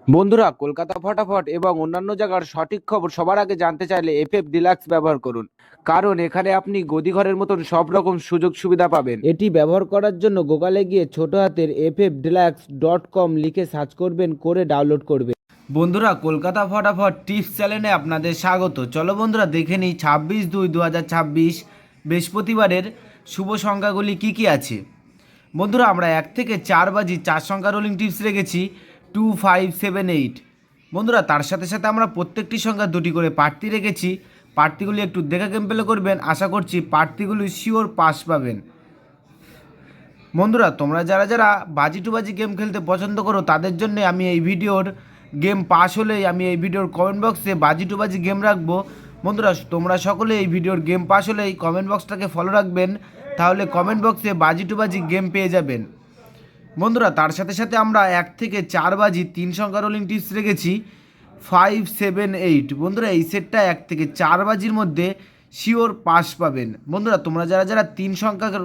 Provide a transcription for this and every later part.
বন্ধুরা, কলকাতা ফটাফট এবং অন্যান্য জায়গার সঠিক খবর সবার আগে জানতে চাইলে এফএফ ডিলাক্স ব্যবহার করুন। কারণ এখানে আপনি গদিঘরের মতন সব রকম সুযোগ সুবিধা পাবেন। এটি ব্যবহার করার জন্য গুগলে গিয়ে ছোট হাতের ffdeluxe.com লিখে সার্চ করবেন, করে ডাউনলোড করবেন। বন্ধুরা, কলকাতা ফটাফট টিপস চ্যানেলে আপনাদের স্বাগত। চলো বন্ধুরা, দেখে নিই 26/2/2026 বৃহস্পতিবারের শুভ সংখ্যাগুলি কি কি আছে। বন্ধুরা, আমরা 1 থেকে 4 বাজি 4 সংখ্যা রোলিং টিপস রেখেছি 2578। বন্ধুরা, তার সাথে সাথে আমরা প্রত্যেকটি সংখ্যা দুটি করে প্রার্থী রেখেছি। প্রার্থীগুলি একটু দেখে গেম প্লে করবেন, আশা করছি প্রার্থীগুলি শিওর পাস পাবেন। বন্ধুরা, তোমরা যারা যারা বাজি টু বাজি গেম খেলতে পছন্দ করো তাদের জন্য আমি এই ভিডিওর গেম পাস হলেই আমি এই ভিডিওর কমেন্ট বক্সে বাজি টু বাজি গেম রাখবো। বন্ধুরা, তোমরা সকলে এই ভিডিওর গেম পাস হলেই কমেন্ট বক্সটাকে ফলো রাখবেন, তাহলে কমেন্ট বক্সে বাজি টু বাজি গেম পেয়ে যাবেন। বন্ধুরা, তার সাথে সাথে আমরা 1 থেকে 4 বাজি 3 সংখ্যা রোলিং টিপস রেখেছি 578। বন্ধুরা, এই সেটটা 1 থেকে 4 বাজির মধ্যে শিওর পাস পাবেন। বন্ধুরা, তোমরা যারা যারা 3 সংখ্যার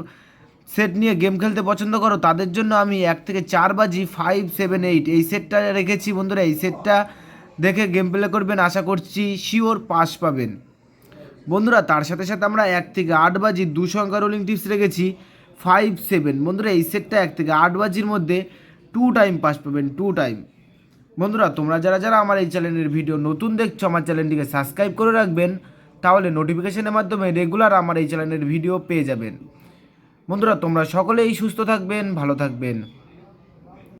সেট নিয়ে গেম খেলতে পছন্দ করো তাদের জন্য আমি 1 থেকে 4 বাজি 578 এই সেটটা রেখেছি। বন্ধুরা, এই সেটটা দেখে গেম প্লে করবেন, আশা করছি শিওর পাস পাবেন। বন্ধুরা, তার সাথে সাথে আমরা 1 থেকে 8 বাজি 2 সংখ্যা রোলিং টিপস রেখেছি 57। বন্ধুরা, এই সেটটা 1 থেকে 8 বাজির মধ্যে 2 টাইম পাস পাবেন, 2 টাইম। বন্ধুরা, তোমরা যারা যারা আমার এই চ্যানেলের ভিডিও নতুন দেখছো আমার চ্যানেলটিকে সাবস্ক্রাইব করে রাখবেন, তাহলে নোটিফিকেশনের মাধ্যমে রেগুলার আমার এই চ্যানেলের ভিডিও পেয়ে যাবেন। বন্ধুরা, তোমরা সকলেই সুস্থ থাকবেন, ভালো থাকবেন।